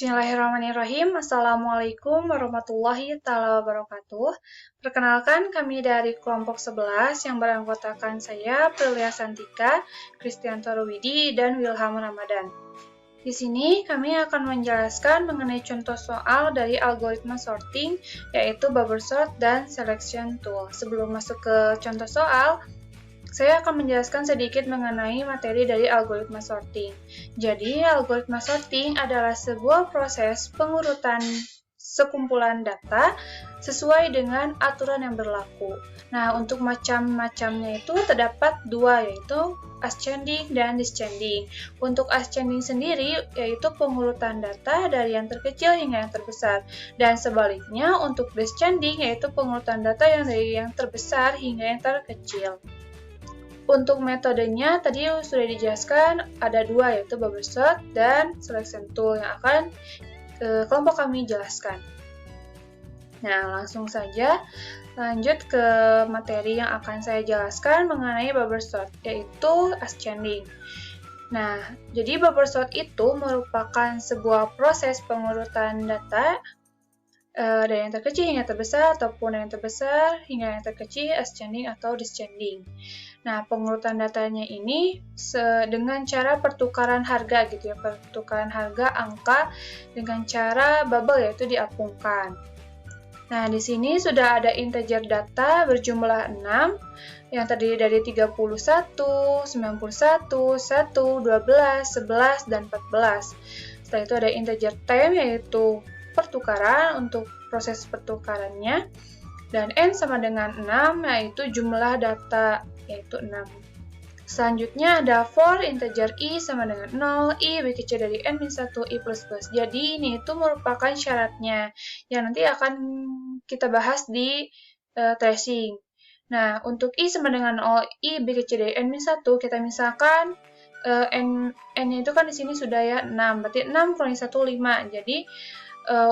Bismillahirrahmanirrahim. Assalamualaikum warahmatullahi wabarakatuh. Perkenalkan, kami dari kelompok 11 yang beranggotakan saya, Prilia Santika, Kristianto Ruwidi, dan Wilham Ramadan. Di sini kami akan menjelaskan mengenai contoh soal dari algoritma sorting, yaitu bubble sort dan selection tool. Sebelum masuk ke contoh soal, saya akan menjelaskan sedikit mengenai materi dari algoritma sorting. Jadi, algoritma sorting adalah sebuah proses pengurutan sekumpulan data sesuai dengan aturan yang berlaku. Nah, untuk macam-macamnya itu terdapat dua, yaitu ascending dan descending. Untuk ascending sendiri, yaitu pengurutan data dari yang terkecil hingga yang terbesar. Dan sebaliknya, untuk descending, yaitu pengurutan data yang dari yang terbesar hingga yang terkecil. Untuk metodenya tadi sudah dijelaskan ada dua, yaitu bubble sort dan selection tool yang akan kelompok kami jelaskan. Nah, langsung saja lanjut ke materi yang akan saya jelaskan mengenai bubble sort, yaitu ascending. Nah, jadi bubble sort itu merupakan sebuah proses pengurutan data dari yang terkecil hingga terbesar, ataupun dari yang terbesar hingga yang terkecil, ascending atau descending. Nah, pengurutan datanya ini dengan cara pertukaran harga gitu ya, pertukaran harga angka dengan cara bubble, yaitu diapungkan. Nah, di sini sudah ada integer data berjumlah 6 yang terdiri dari 31, 91, 1, 12, 11, dan 14. Setelah itu ada integer time, yaitu pertukaran untuk proses pertukarannya, dan n sama dengan 6, yaitu jumlah data, yaitu 6. Selanjutnya ada for integer i sama dengan 0, i lebih kecil dari n-1, i plus plus. Jadi ini itu merupakan syaratnya yang nanti akan kita bahas di tracing. Nah, untuk i sama dengan 0, i lebih kecil dari n-1, kita misalkan n-nya itu kan di sini sudah ya 6, berarti 6 kurangi 1, 5. Jadi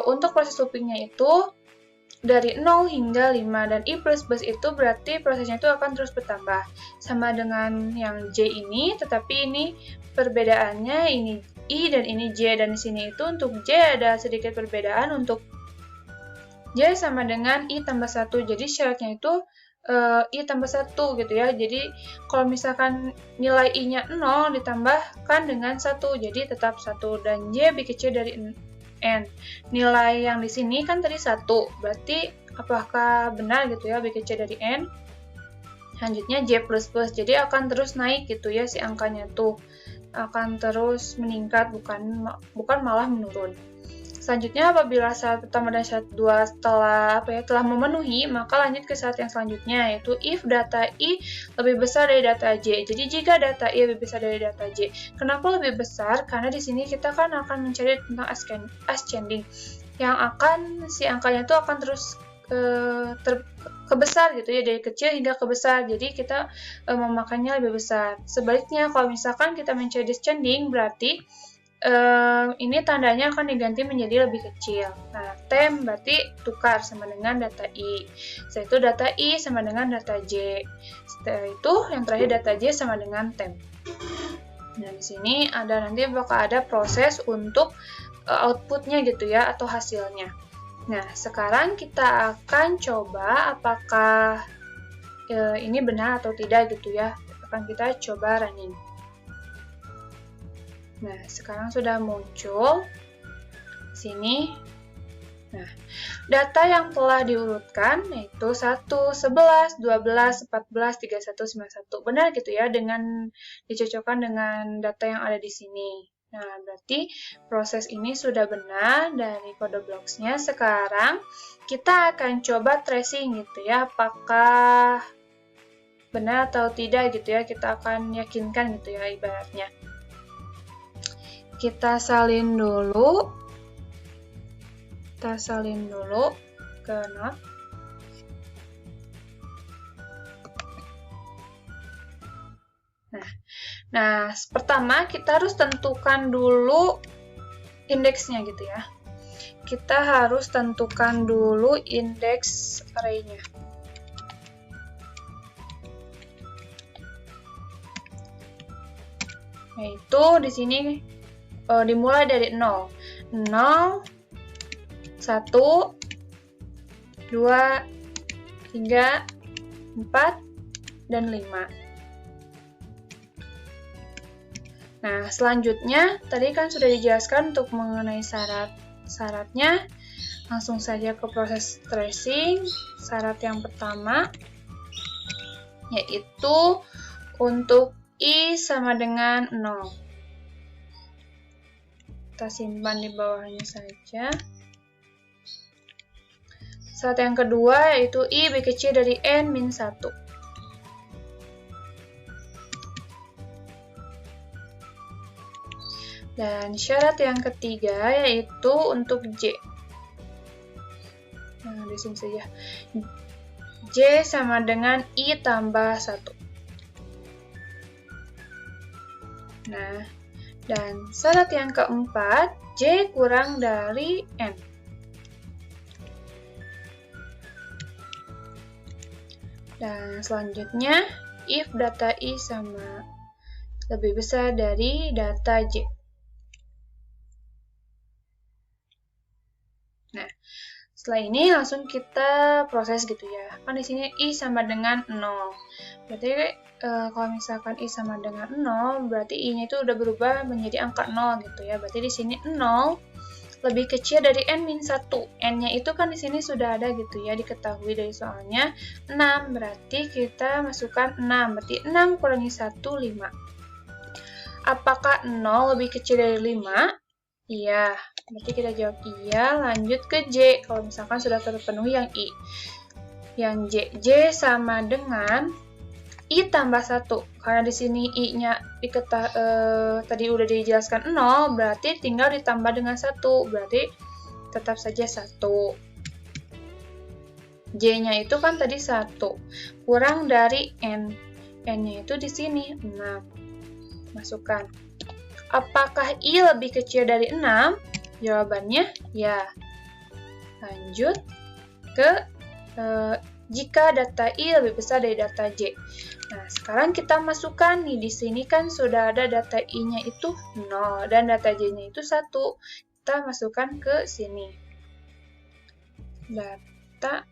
untuk proses loopingnya itu dari 0 hingga 5, dan i plus plus itu berarti prosesnya itu akan terus bertambah. Sama dengan yang j ini, tetapi ini perbedaannya ini i dan ini j, dan di sini itu untuk j ada sedikit perbedaan. Untuk j sama dengan i tambah 1, jadi syaratnya itu i tambah 1 gitu ya. Jadi kalau misalkan nilai i-nya 0 ditambahkan dengan 1, jadi tetap 1, dan j lebih kecil dari n. Nilai yang di sini kan tadi 1, berarti apakah benar gitu ya, lebih kecil dari n? Selanjutnya j plus plus, jadi akan terus naik gitu ya, si angkanya tuh akan terus meningkat, bukan malah menurun. Selanjutnya apabila syarat pertama dan syarat 2 telah memenuhi, maka lanjut ke syarat yang selanjutnya, yaitu if data i lebih besar dari data j. Jadi jika data i lebih besar dari data j. Kenapa lebih besar? Karena di sini kita kan akan mencari tentang ascending, yang akan si angkanya itu akan terus kebesar gitu ya, dari kecil hingga ke besar. Jadi kita memakannya lebih besar. Sebaliknya kalau misalkan kita mencari descending, berarti ini tandanya akan diganti menjadi lebih kecil. Nah, tem berarti tukar sama dengan data i. Setelah itu data i sama dengan data j. Setelah itu yang terakhir data j sama dengan tem. Nah, di sini ada nanti bakal ada proses untuk outputnya gitu ya, atau hasilnya. Nah, sekarang kita akan coba apakah ini benar atau tidak gitu ya. Akan kita coba running. Nah, sekarang sudah muncul sini. Nah, data yang telah diurutkan yaitu 1, 11, 12, 14, 31, 91. Benar gitu ya, dengan dicocokkan dengan data yang ada di sini. Nah, berarti proses ini sudah benar dari kode blocks-nya. Sekarang kita akan coba tracing gitu ya, apakah benar atau tidak gitu ya. Kita akan yakinkan gitu ya ibaratnya. Kita salin dulu ke node. Nah, pertama kita harus tentukan dulu indeksnya gitu ya. Kita harus tentukan dulu indeks array-nya. Yaitu di sini dimulai dari 0. 0, 1, 2, 3, 4, dan 5. Nah, selanjutnya, tadi kan sudah dijelaskan untuk mengenai syaratnya. Langsung saja ke proses tracing. Syarat yang pertama, yaitu untuk I sama dengan 0. Kita simpan di bawahnya saja. Syarat yang kedua, yaitu I lebih kecil dari N-1. Dan syarat yang ketiga yaitu untuk J. Nah, di sini saja. J sama dengan I tambah 1. Nah, dan syarat yang keempat, J kurang dari N. Dan selanjutnya, if data I sama lebih besar dari data J. Nah, setelah ini langsung kita proses gitu ya. Kan di sini I sama dengan 0. Berarti kalau misalkan I sama dengan 0, berarti I-nya itu udah berubah menjadi angka 0 gitu ya. Berarti di sini 0 lebih kecil dari N-1. N-nya itu kan di sini sudah ada gitu ya, diketahui dari soalnya 6. Berarti kita masukkan 6. Berarti 6 kurangi 1, 5. Apakah 0 lebih kecil dari 5? Iya, berarti kita jawab iya. Lanjut ke J, kalau misalkan sudah terpenuhi yang I. Yang J sama dengan I tambah 1. Karena di sini I-nya tadi udah dijelaskan 0, berarti tinggal ditambah dengan 1. Berarti tetap saja 1. J-nya itu kan tadi 1. Kurang dari N. N-nya itu di sini 6. Masukkan. Apakah I lebih kecil dari 6? Jawabannya ya. Lanjut ke jika data I lebih besar dari data J. Nah, sekarang kita masukkan nih, di sini kan sudah ada data I-nya itu 0 dan data J-nya itu 1. Kita masukkan ke sini. Data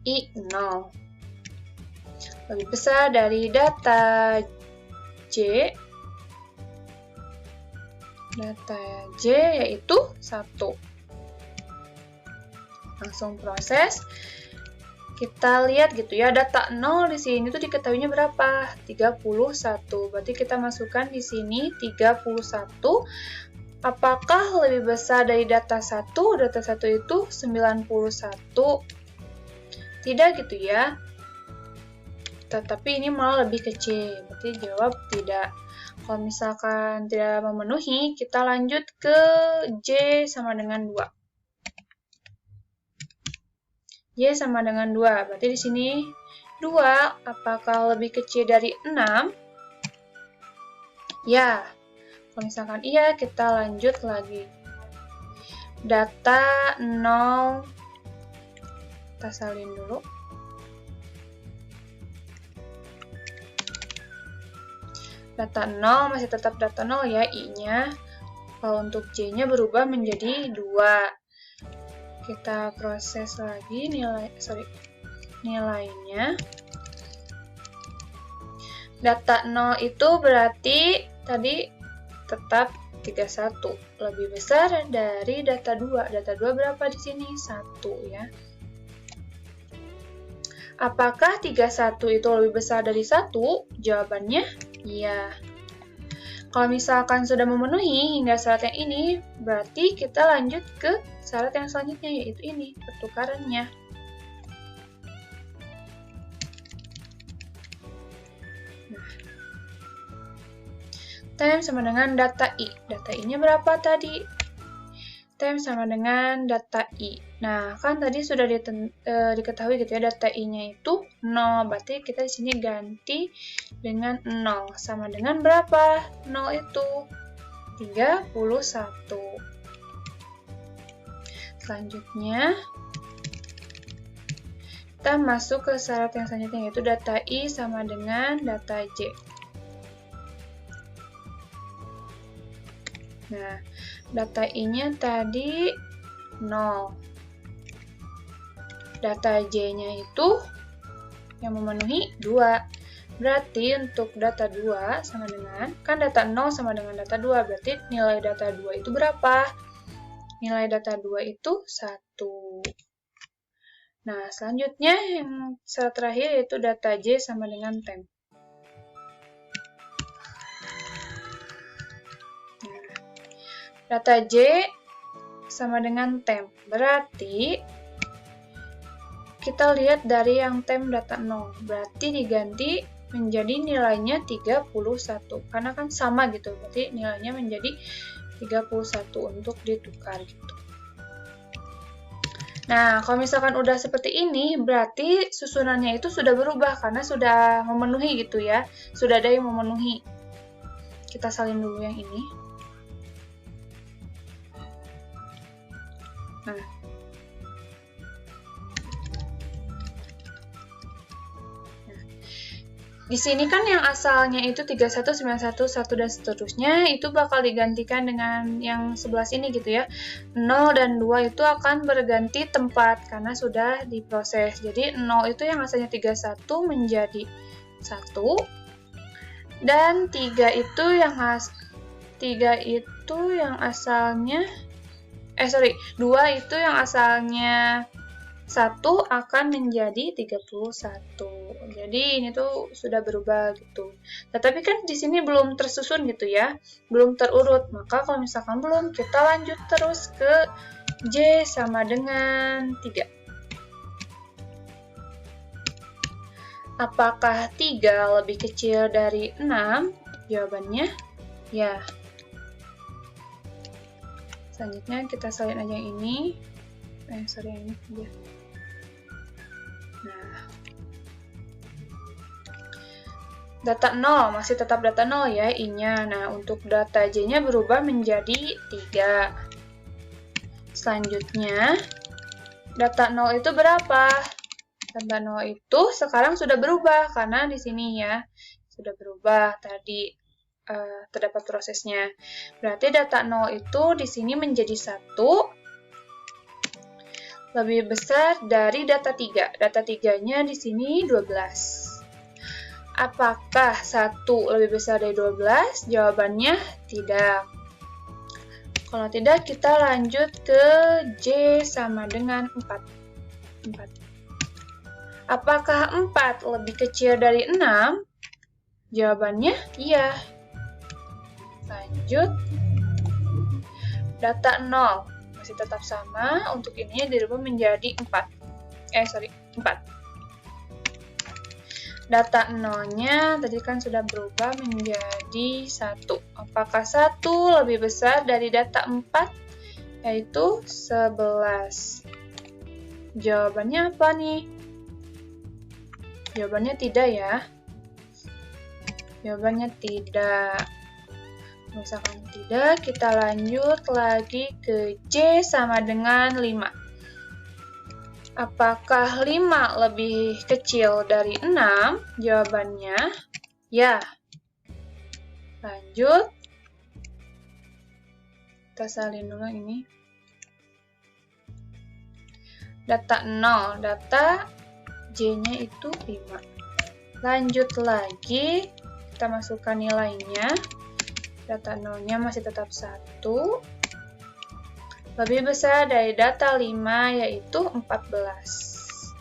I 0 lebih besar dari data J. Data J yaitu 1. Langsung proses. Kita lihat gitu ya, data 0 di sini tuh diketahuinya berapa? 31. Berarti kita masukkan di sini 31. Apakah lebih besar dari data 1? Data 1 itu 91. Tidak gitu ya. Tetapi ini malah lebih kecil. Berarti jawab tidak. Kalau misalkan tidak memenuhi, kita lanjut ke J sama dengan 2. Y sama dengan 2. Berarti di sini 2 apakah lebih kecil dari 6? Ya. Kalau misalkan iya, kita lanjut lagi. Data 0. Kita salin dulu. Data 0 masih tetap data 0 ya, I-nya. Kalau untuk J-nya berubah menjadi 2. Kita proses lagi nilainya. Data 0 itu berarti tadi tetap 31, lebih besar dari data 2. Data 2 berapa di sini? 1 ya. Apakah 31 itu lebih besar dari 1? Jawabannya iya. Kalau misalkan sudah memenuhi hingga syarat yang ini, berarti kita lanjut ke syarat yang selanjutnya, yaitu ini, pertukarannya. Nah, time sama dengan data I. Data I-nya berapa tadi? Time sama dengan data I. Nah, kan tadi sudah diketahui gitu ya, data I-nya itu 0. Berarti kita di sini ganti dengan 0. Sama dengan berapa? 0 itu 31. Selanjutnya, kita masuk ke syarat yang selanjutnya, yaitu data I sama dengan data J. Nah, data I-nya tadi 0. Data J-nya itu yang memenuhi 2. Berarti untuk data 2 sama dengan, kan data 0 sama dengan data 2, berarti nilai data 2 itu berapa? Nilai data 2 itu 1. Nah, selanjutnya yang syarat terakhir yaitu data J sama dengan temp. Nah, data J sama dengan temp, berarti kita lihat dari yang temp data 0, berarti diganti menjadi nilainya 31, karena kan sama gitu, berarti nilainya menjadi 31 untuk ditukar gitu. Nah, kalau misalkan udah seperti ini, berarti susunannya itu sudah berubah, karena sudah memenuhi gitu ya, sudah ada yang memenuhi. Kita salin dulu yang ini. Nah, di sini kan yang asalnya itu 31, 91, 1 dan seterusnya itu bakal digantikan dengan yang 11 ini gitu ya. 0 dan 2 itu akan berganti tempat karena sudah diproses. Jadi 0 itu yang asalnya 31 menjadi 1 dan 3 itu yang asalnya 2 itu yang asalnya 1 akan menjadi 31. Jadi ini tuh sudah berubah gitu. Tetapi kan di sini belum tersusun gitu ya, belum terurut. Maka kalau misalkan belum, kita lanjut terus ke J sama dengan 3. Apakah 3 lebih kecil dari 6? Jawabannya ya. Selanjutnya kita salin aja yang ini. Yang ini aja. Nah, data 0 masih tetap data 0 ya, I-nya. Nah, untuk data J-nya berubah menjadi 3. Selanjutnya, data 0 itu berapa? Data 0 itu sekarang sudah berubah, karena di sini ya, sudah berubah tadi terdapat prosesnya. Berarti data 0 itu di sini menjadi 1. Lebih besar dari data 3. Data 3-nya di sini 12. Apakah 1 lebih besar dari 12? Jawabannya tidak. Kalau tidak, kita lanjut ke J sama dengan 4. Apakah 4 lebih kecil dari 6? Jawabannya iya. Lanjut. Data 0. Masih tetap sama, untuk ini dirubah menjadi 4. Data 0-nya tadi kan sudah berubah menjadi 1. Apakah 1 lebih besar dari data 4? Yaitu 11. Jawabannya apa nih? Jawabannya tidak ya. Jawabannya tidak. Misalkan tidak, kita lanjut lagi ke J sama dengan 5. Apakah 5 lebih kecil dari 6? Jawabannya ya. Lanjut. Kita salin dulu ini. Data 0, data J-nya itu 5. Lanjut lagi, kita masukkan nilainya. Data 0-nya masih tetap 1. Lebih besar dari data 5, yaitu 14.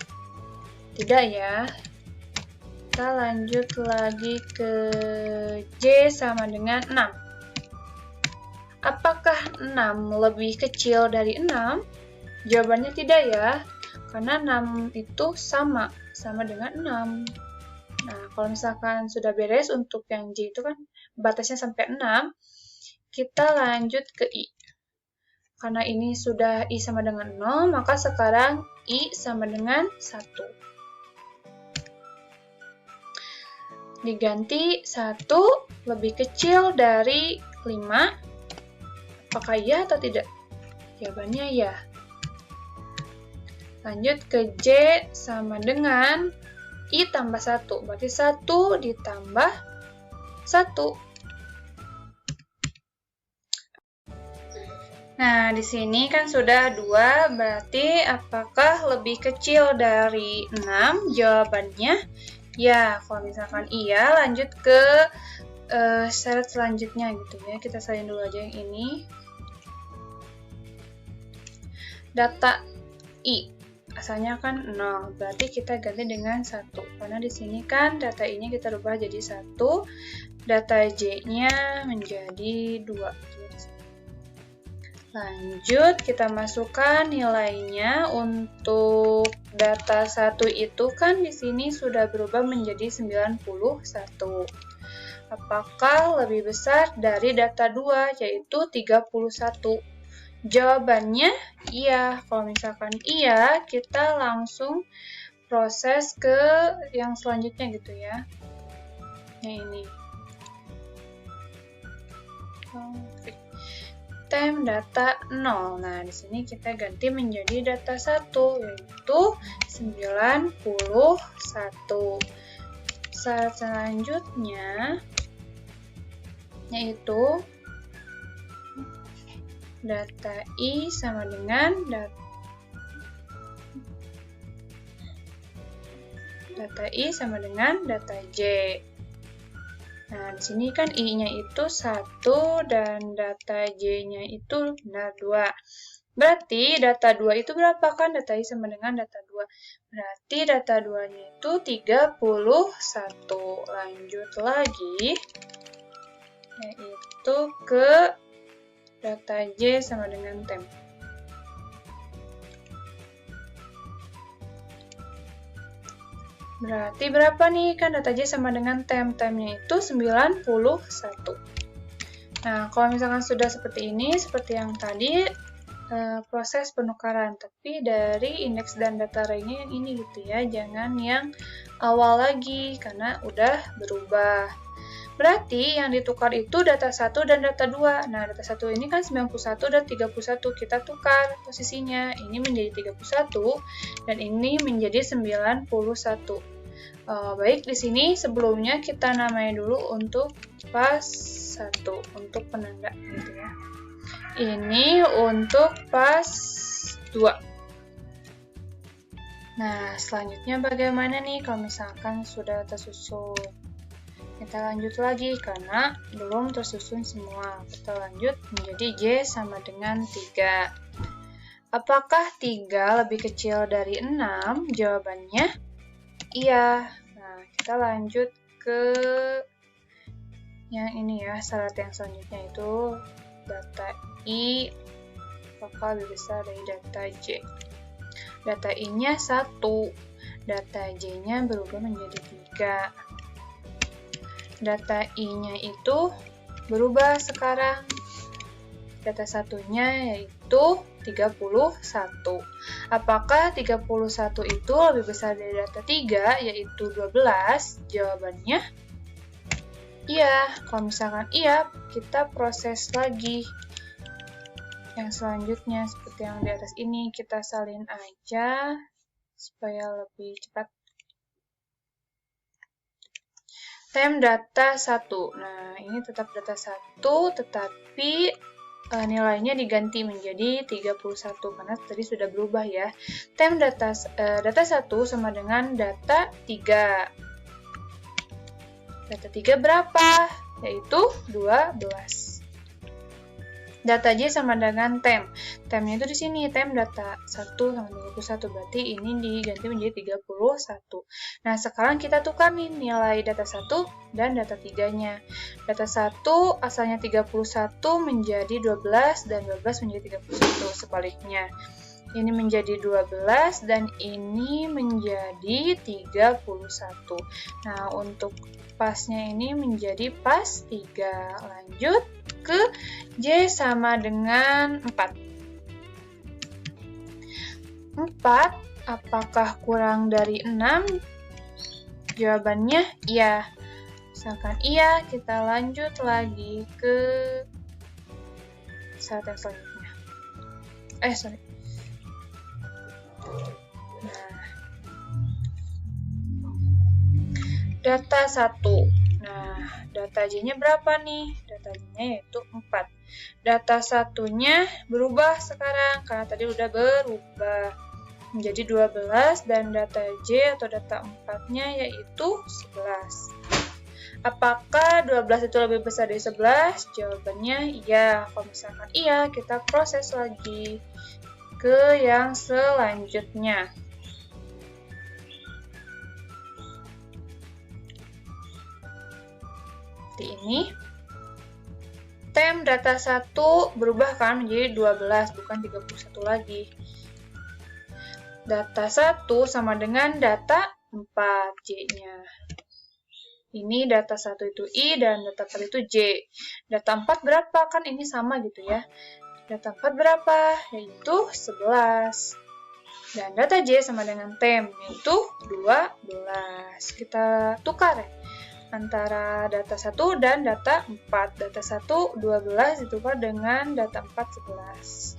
Tidak ya. Kita lanjut lagi ke J sama dengan 6. Apakah 6 lebih kecil dari 6? Jawabannya tidak ya. Karena 6 itu sama dengan 6. Nah, kalau misalkan sudah beres untuk yang J itu kan batasnya sampai 6, kita lanjut ke I. Karena ini sudah I sama dengan 0, maka sekarang I sama dengan 1. Diganti 1 lebih kecil dari 5. Apakah iya atau tidak? Jawabannya ya. Lanjut ke J sama dengan I tambah 1. Berarti 1 ditambah 1. Nah, di sini kan sudah 2, berarti apakah lebih kecil dari 6? Jawabannya ya. Kalau misalkan iya, lanjut ke syarat selanjutnya gitu ya. Kita salin dulu aja yang ini. Data I, asalnya kan 0, berarti kita ganti dengan 1. Karena di sini kan data I-nya kita rubah jadi 1, data J-nya menjadi 2. Lanjut, kita masukkan nilainya. Untuk data 1 itu kan di sini sudah berubah menjadi 91. Apakah lebih besar dari data 2, yaitu 31? Jawabannya iya. Kalau misalkan iya, kita langsung proses ke yang selanjutnya gitu ya. Yang ini. Time data 0. Nah, di sini kita ganti menjadi data 1, yaitu 91. Syarat selanjutnya yaitu data I sama dengan data I sama dengan data J. Nah, di sini kan I-nya itu 1 dan data J-nya itu benar 2. Berarti data 2 itu berapa kan? Data I sama dengan data 2. Berarti data 2-nya itu 31. Lanjut lagi, yaitu ke data J sama dengan temp. Berarti berapa nih? Kan data J sama dengan temp. Tempnya itu 91. Nah, kalau misalkan sudah seperti ini, seperti yang tadi, proses penukaran. Tapi dari indeks dan data array-nya yang ini gitu ya. Jangan yang awal lagi, karena udah berubah. Berarti yang ditukar itu data 1 dan data 2. Nah, data 1 ini kan 91 dan 31. Kita tukar posisinya. Ini menjadi 31 dan ini menjadi 91. Baik, di sini sebelumnya kita namai dulu untuk pas 1 untuk penanda gitu ya. Ini untuk pas 2. Nah, selanjutnya bagaimana nih kalau misalkan sudah tersusun? Kita lanjut lagi karena belum tersusun semua. Kita lanjut menjadi J sama dengan 3. Apakah 3 lebih kecil dari 6? Jawabannya iya. Nah, kita lanjut ke yang ini ya, syarat yang selanjutnya itu data I apakah lebih besar dari data J. Data I-nya 1, data J-nya berubah menjadi 3. Data I-nya itu berubah sekarang. Data satunya yaitu 31. Apakah 31 itu lebih besar dari data 3, yaitu 12? Jawabannya iya. Kalau misalkan iya, kita proses lagi. Yang selanjutnya, seperti yang di atas ini, kita salin aja supaya lebih cepat. Time data 1. Nah, ini tetap data 1, tetapi nilainya diganti menjadi 31 karena tadi sudah berubah ya. Time data 1 sama dengan data 3. Data 3 berapa? Yaitu 12. Data J sama dengan temp. Tempnya itu di sini, temp data 1 sama 21, berarti ini diganti menjadi 31. Nah, sekarang kita tukar nih nilai data 1 dan data 3-nya. Data 1 asalnya 31 menjadi 12 dan 12 menjadi 31, sebaliknya. Ini menjadi 12 dan ini menjadi 31. Nah, untuk pasnya ini menjadi pas 3. Lanjut ke J sama dengan 4. 4, apakah kurang dari 6? Jawabannya iya. Misalkan iya, kita lanjut lagi ke syarat yang selanjutnya. Nah, data 1. Nah, data J-nya berapa nih? Data J-nya yaitu 4. Data satunya berubah sekarang, karena tadi udah berubah menjadi 12, dan data J atau data 4-nya yaitu 11. Apakah 12 itu lebih besar dari 11? Jawabannya iya. Kalau misalkan iya, kita proses lagi ke yang selanjutnya. Seperti ini. Tem data 1 berubah kan menjadi 12, bukan 31 lagi. Data 1 sama dengan data 4, J-nya. Ini data 1 itu I dan data 4 itu J. Data 4 berapa? Kan ini sama gitu ya. Data 4 berapa? Yaitu 11. Dan data J sama dengan tem, yaitu 12. Kita tukar ya, antara data 1 dan data 4. Data 1, 12 ditukar dengan data 4, 11.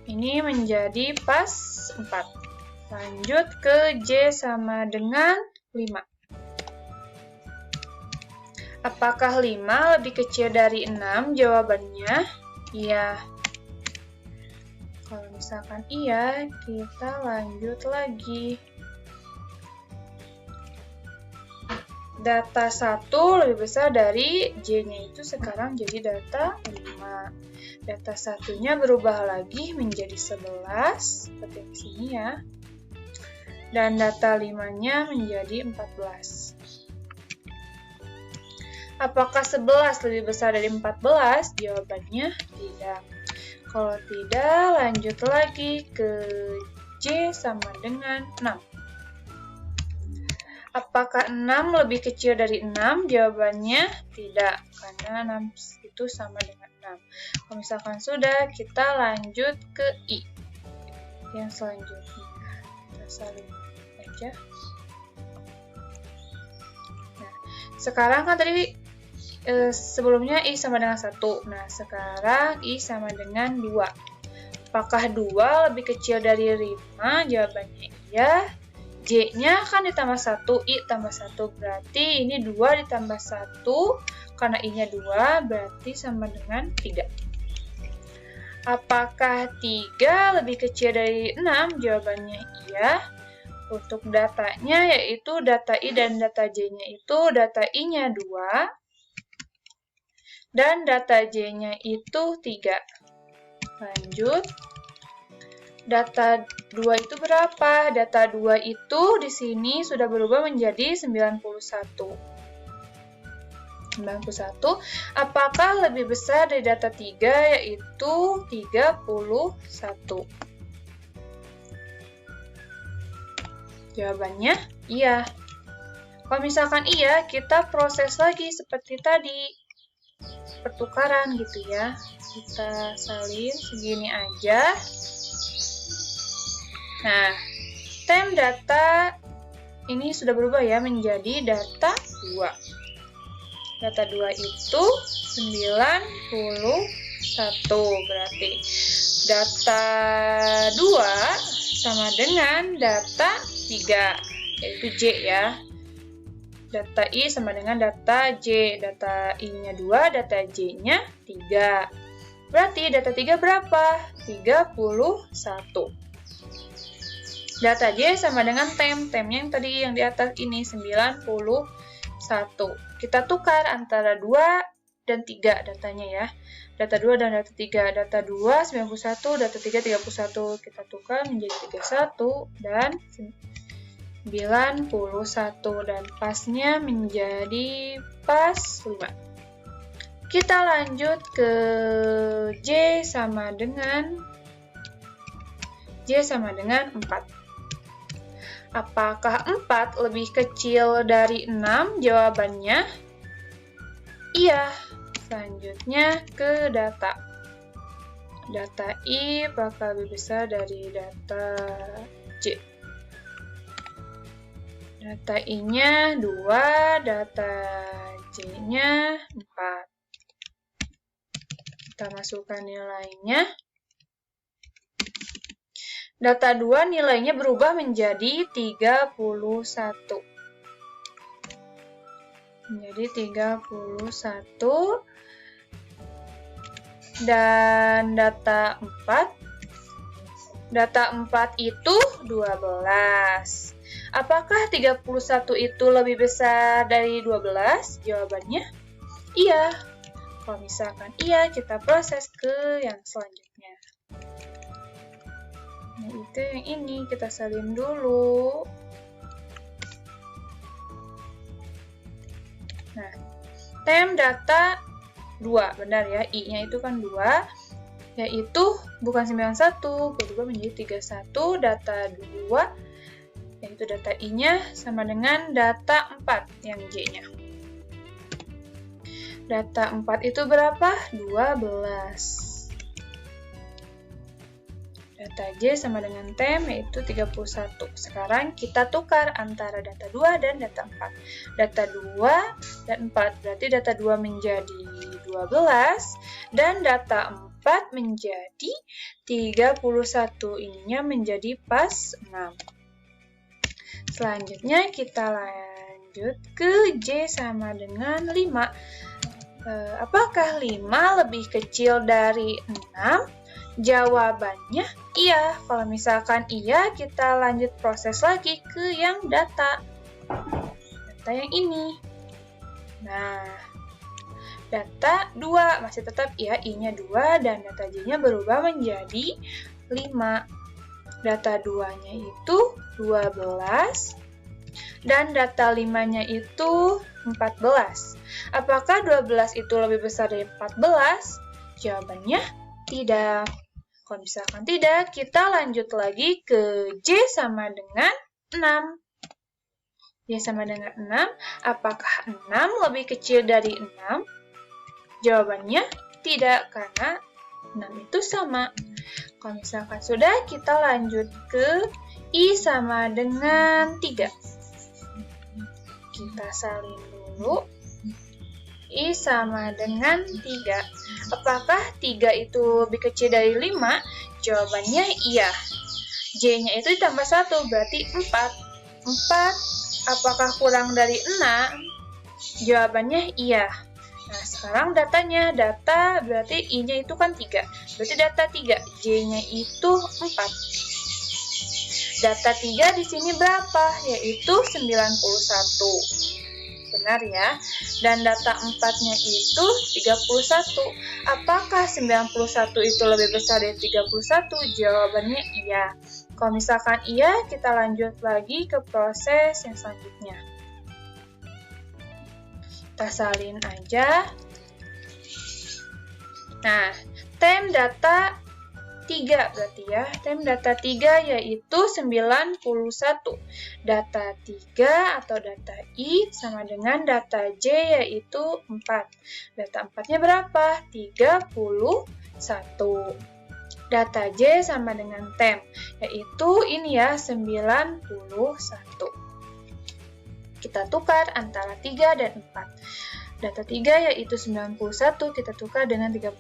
Ini menjadi pas 4. Lanjut ke J sama dengan 5. Apakah 5 lebih kecil dari 6? Jawabannya iya. Kalau misalkan iya, kita lanjut lagi. Data 1 lebih besar dari J-nya itu sekarang jadi data 5. Data satunya berubah lagi menjadi 11, seperti di sini ya. Dan data 5-nya menjadi 14. Apakah 11 lebih besar dari 14? Jawabannya tidak. Kalau tidak, lanjut lagi ke J sama dengan 6. Apakah 6 lebih kecil dari 6? Jawabannya tidak, karena 6 itu sama dengan 6. Kalau misalkan sudah, kita lanjut ke I. Yang selanjutnya, kita salin aja. Nah, sekarang kan tadi sebelumnya I sama dengan 1. Nah, sekarang I sama dengan 2. Apakah 2 lebih kecil dari 5? Jawabannya iya. J-nya kan ditambah 1, I tambah 1. Berarti ini 2 ditambah 1. Karena I-nya 2, berarti sama dengan 3. Apakah 3 lebih kecil dari 6? Jawabannya iya. Untuk datanya yaitu data I dan data J-nya itu data I-nya 2. Dan data J-nya itu 3. Lanjut. Data 2 itu berapa? Data 2 itu di sini sudah berubah menjadi 91. Apakah lebih besar dari data 3 yaitu 31? Jawabannya iya. Kalau misalkan iya, kita proses lagi seperti tadi. Pertukaran gitu ya. Kita salin segini aja. Nah, tem data ini sudah berubah ya menjadi data 2. Data 2 itu 91 berarti. Data 2 sama dengan data 3, yaitu J ya. Data I sama dengan data J. Data I-nya 2, data J-nya 3. Berarti data 3 berapa? 31. Data J sama dengan tem. Temnya yang tadi yang di atas ini 91. Kita tukar antara 2 dan 3 datanya ya. Data 2 dan data 3. Data 2 91, data 3 31. Kita tukar menjadi 31 dan 91. Dan pasnya menjadi pas 5. Kita lanjut ke J sama dengan 4. Apakah 4 lebih kecil dari 6? Jawabannya iya. Selanjutnya ke data. Data I apakah lebih besar dari data J? Data I-nya 2, data J-nya 4. Kita masukkan nilainya. Data 2 nilainya berubah menjadi 31. menjadi 31. Dan data 4 itu 12. Apakah 31 itu lebih besar dari 12? Jawabannya iya. Kalau misalkan iya, kita proses ke yang selanjutnya. Nah, itu yang ini, kita salin dulu. Nah, tem data 2, benar ya, I-nya itu kan 2, yaitu bukan 91, berubah menjadi 31, data 2, yaitu data I-nya sama dengan data 4, yang J-nya. Data 4 itu berapa? 12. Data J sama dengan tem, yaitu 31. Sekarang kita tukar antara data 2 dan data 4. Data 2 dan 4, berarti data 2 menjadi 12, dan data 4 menjadi 31. Ininya menjadi pas 6. Selanjutnya kita lanjut ke J sama dengan 5. Apakah 5 lebih kecil dari 6? Jawabannya iya. Kalau misalkan iya, kita lanjut proses lagi ke yang data yang ini. Nah, data 2 masih tetap iya, I-nya 2, dan data J-nya berubah menjadi 5. Data 2-nya itu 12, dan data 5-nya itu 14. Apakah 12 itu lebih besar dari 14? Jawabannya tidak. Kalau misalkan tidak, kita lanjut lagi ke J sama dengan 6. J sama dengan 6, apakah 6 lebih kecil dari 6? Jawabannya tidak, karena 6 itu sama. Kalau misalkan sudah, kita lanjut ke I sama dengan 3. Kita salin dulu. I sama dengan 3. Apakah 3 itu lebih kecil dari 5? Jawabannya iya. J-nya itu ditambah 1, berarti 4. 4, apakah kurang dari 6? Jawabannya iya. Nah, sekarang datanya. Data berarti I-nya itu kan 3. Berarti data 3. J-nya itu 4. Data 3 di sini berapa? Yaitu 91. Benar ya. Dan data 4-nya itu 31. Apakah 91 itu lebih besar dari 31? Jawabannya iya. Kalau misalkan iya, kita lanjut lagi ke proses yang selanjutnya. Kita salin aja. Nah, tem data 3 berarti ya. Tem data 3 yaitu 91. Data 3 atau data I sama dengan data J yaitu 4. Data 4-nya berapa? 31. Data J sama dengan tem, yaitu ini ya, 91. Kita tukar antara 3 dan 4. Data 3 yaitu 91, kita tukar dengan 31.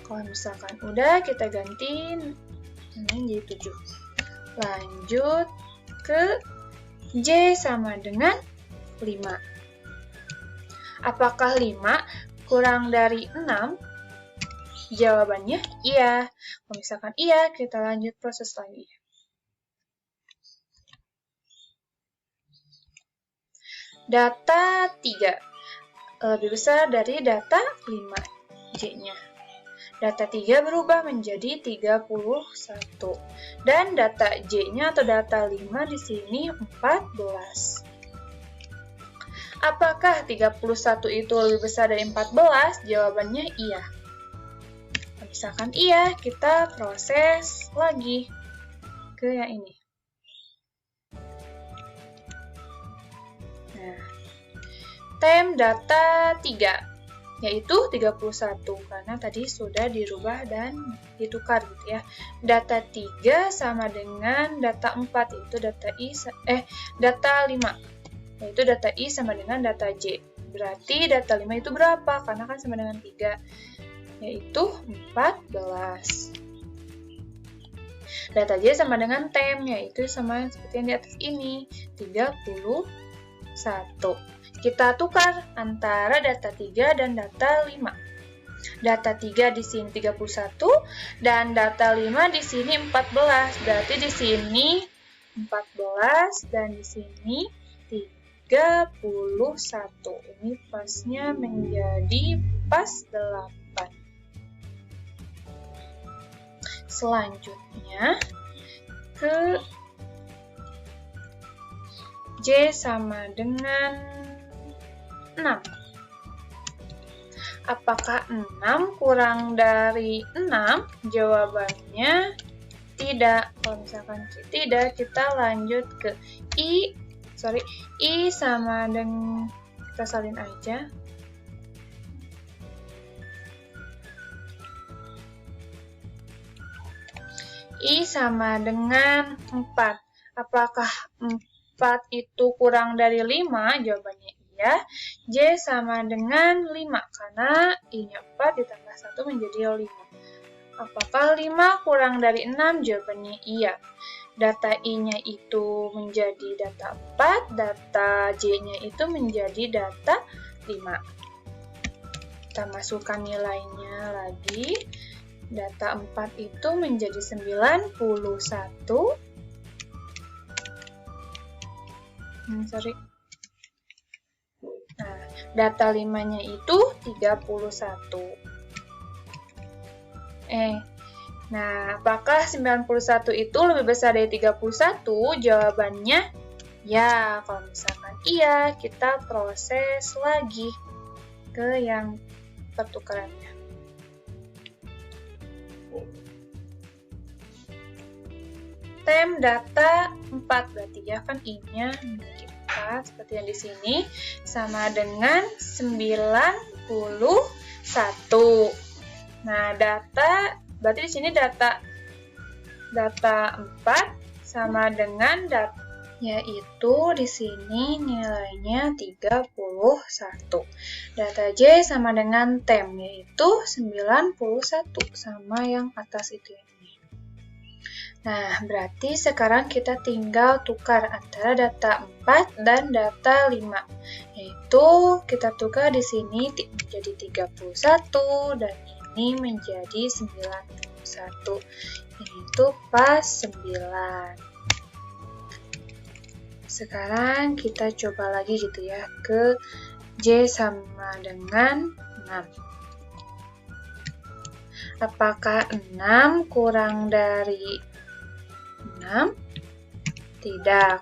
Kalau misalkan udah, kita ganti ini jadi 7. Lanjut ke J sama dengan 5. Apakah 5 kurang dari 6? Jawabannya iya. Kalau misalkan iya, kita lanjut proses lagi. Data 3 lebih besar dari data 5, J-nya. Data 3 berubah menjadi 31. Dan data J-nya atau data 5 di sini 14. Apakah 31 itu lebih besar dari 14? Jawabannya iya. Misalkan iya, kita proses lagi ke yang ini. Nah, tem data 3 yaitu 31, karena tadi sudah dirubah dan ditukar gitu ya. Data 3 sama dengan data 4, yaitu data 5, yaitu data I sama dengan data J. Berarti data 5 itu berapa? Karena kan sama dengan 3, yaitu 14. Data J sama dengan tem, yaitu sama seperti yang di atas ini, 31. Kita tukar antara data 3 dan data 5. Data 3 di sini 31 dan data 5 di sini 14. Berarti di sini 14 dan di sini 31. Ini pasnya menjadi pas 8. Selanjutnya ke J sama dengan 6. Apakah 6 kurang dari 6? Jawabannya tidak. Kalau misalkan tidak, kita lanjut ke I sama dengan, kita salin aja. I sama dengan 4. Apakah 4 itu kurang dari 5? Jawabannya iya. J sama dengan 5, karena I-nya 4 ditambah 1 menjadi 5. Apakah 5 kurang dari 6? Jawabannya iya. Data I-nya itu menjadi data 4, data J-nya itu menjadi data 5. Kita masukkan nilainya lagi. Data 4 itu menjadi 91. Nah, data 5-nya itu 31. Nah, apakah 91 itu lebih besar dari 31? Jawabannya ya. Kalau misalkan iya, kita proses lagi ke yang pertukarannya. Tem data 4, berarti ya kan I-nya menjadi 4, seperti yang di sini, sama dengan 91. Nah, berarti di sini data 4 sama dengan yaitu di sini nilainya 31. Data J sama dengan tem, yaitu 91, sama yang atas itu ini. Nah, berarti sekarang kita tinggal tukar antara data 4 dan data 5. Yaitu kita tukar di sini menjadi 31 dan ini menjadi 91. Ini itu pas 9. Sekarang kita coba lagi gitu ya ke J sama dengan 6. Apakah 6 kurang dari 6? Tidak.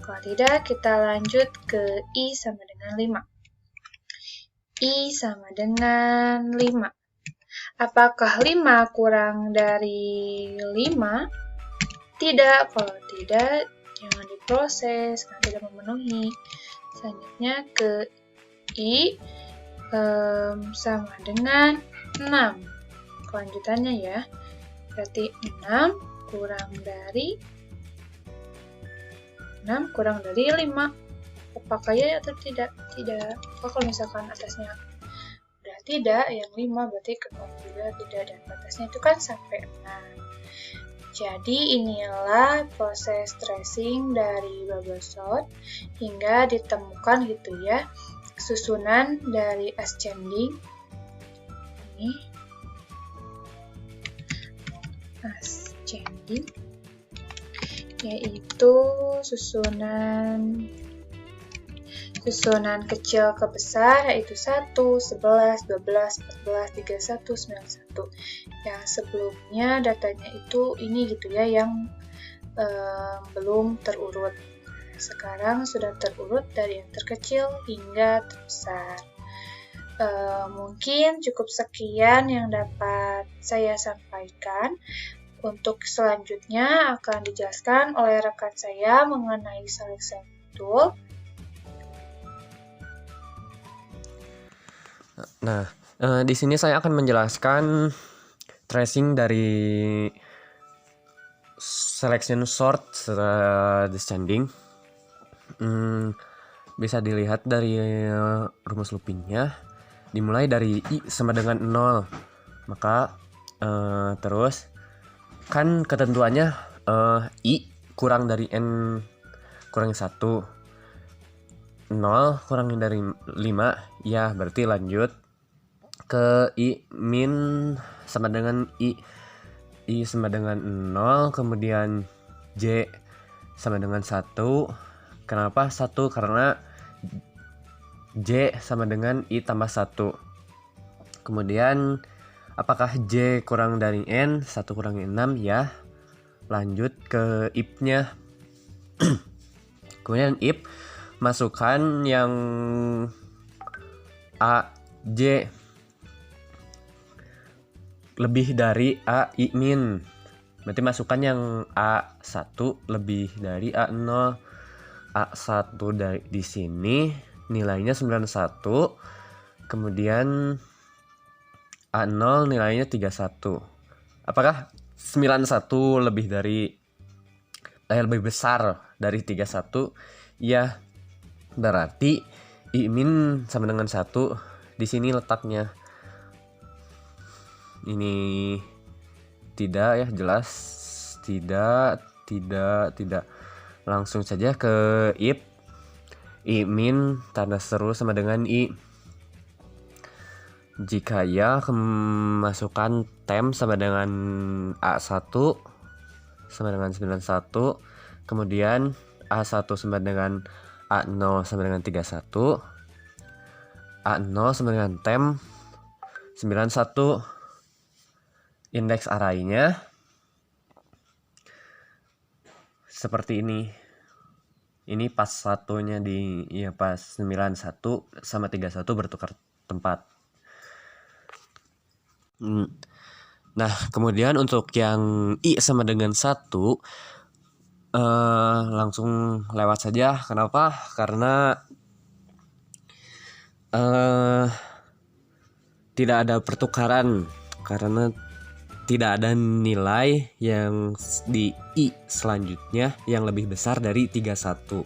Kalau tidak, kita lanjut ke I sama dengan 5. I sama dengan 5. Apakah 5 kurang dari 5? Tidak. Kalau tidak, jangan diproses karena tidak memenuhi. Selanjutnya ke I sama dengan 6. Kelanjutannya ya. Berarti 6 kurang dari 5. Apakah ya atau tidak? Tidak. Kalau misalkan atasnya udah tidak, yang 5 berarti kebalik juga tidak, dan batasnya itu kan sampai 6. Jadi inilah proses tracing dari bubble sort hingga ditemukan gitu ya susunan dari ascending. Ini ascending yaitu susunan kecil ke besar, yaitu 1, 11, 12, 14, 31, 91. Yang sebelumnya datanya itu ini gitu ya, yang belum terurut. Sekarang sudah terurut dari yang terkecil hingga terbesar. Mungkin cukup sekian yang dapat saya sampaikan. Untuk selanjutnya akan dijelaskan oleh rekan saya mengenai selection tool. Nah, di sini saya akan menjelaskan tracing dari selection sort descending. Bisa dilihat dari rumus loopingnya, dimulai dari I sama dengan 0. Maka terus kan ketentuannya I kurang dari N kurangi 1, 0 kurangi dari 5, ya berarti lanjut ke I min sama dengan I sama dengan 0, kemudian J sama dengan 1. Kenapa 1? Karena J sama dengan I tambah 1. Kemudian apakah J kurang dari N? 1 kurangi 6, ya. Lanjut ke if-nya. Kemudian if masukkan yang A, J lebih dari A I min. Berarti masukkan yang A1 lebih dari A0. A1 dari di sini nilainya 91. Kemudian A0 nilainya 31. Apakah 91 lebih dari lebih besar dari 31? Ya, berarti I min sama dengan 1. Di sini letaknya. Ini tidak ya, jelas tidak. Langsung saja ke if I min tanda seru sama dengan I. Jika ya, masukkan tem sama dengan A1 sama dengan 91. Kemudian A1 sama dengan A0 sama dengan 31. A0 sama dengan tem 91. Indeks arraynya seperti ini. Ini pas satunya pas 91 sama 31 bertukar tempat. Nah, kemudian untuk yang I sama dengan 1 langsung lewat saja. Kenapa? Karena tidak ada pertukaran, karena tidak ada nilai yang di I selanjutnya yang lebih besar dari 31.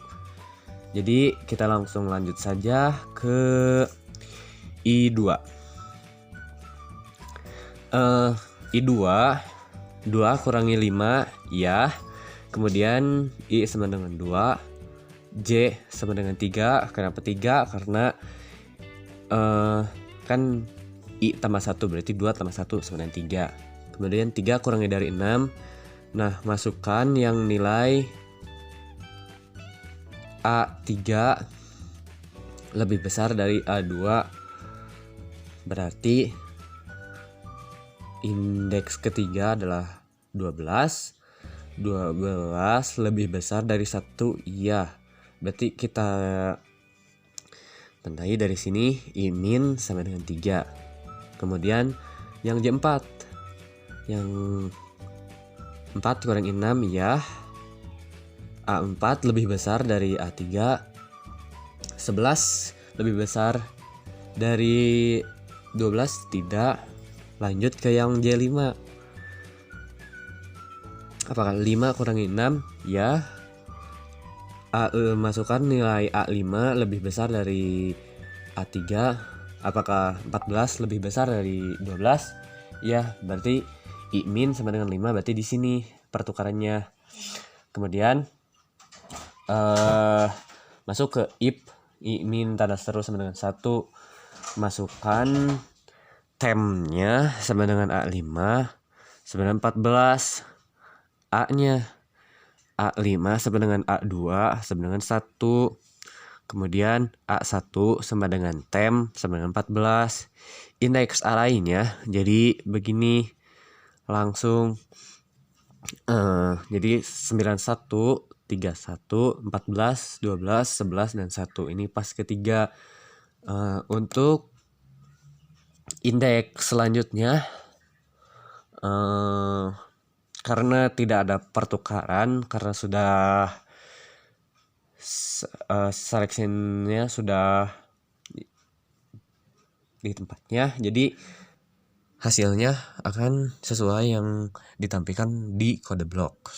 Jadi kita langsung lanjut saja ke I2. I2 2 kurangi 5, ya. Kemudian I sama dengan 2, J sama dengan 3. Kenapa 3? Karena kan I tambah 1 berarti 2 tambah 1 sama dengan 3. Kemudian 3 kurangi dari 6. Nah, masukkan yang nilai A3 lebih besar dari A2. Berarti indeks ketiga adalah 12. 12 lebih besar dari 1, iya. Berarti kita tandai dari sini I min sama dengan 3. Kemudian yang J4. Yang 4 kurangi 6, ya. A4 lebih besar dari A3. 11 lebih besar dari 12, tidak. Lanjut ke yang J5. Apakah 5 kurangi 6? Ya. Masukkan nilai A5 lebih besar dari A3. Apakah 14 lebih besar dari 12? Ya, berarti I min sama dengan 5, berarti di sini pertukarannya. Kemudian masuk ke if I min tanda seru sama dengan 1. Masukkan temnya sama dengan A5 sama dengan 14. A-nya A5 sama dengan A2 sama dengan 1. Kemudian A1 sama dengan tem sama dengan 14. Indeks arraynya jadi begini. Langsung jadi 91, 31, 14, 12, 11, dan 1. Ini pas ketiga. Untuk indeks selanjutnya, karena tidak ada pertukaran, karena sudah seleksinya sudah di tempatnya, jadi hasilnya akan sesuai yang ditampilkan di kode blok.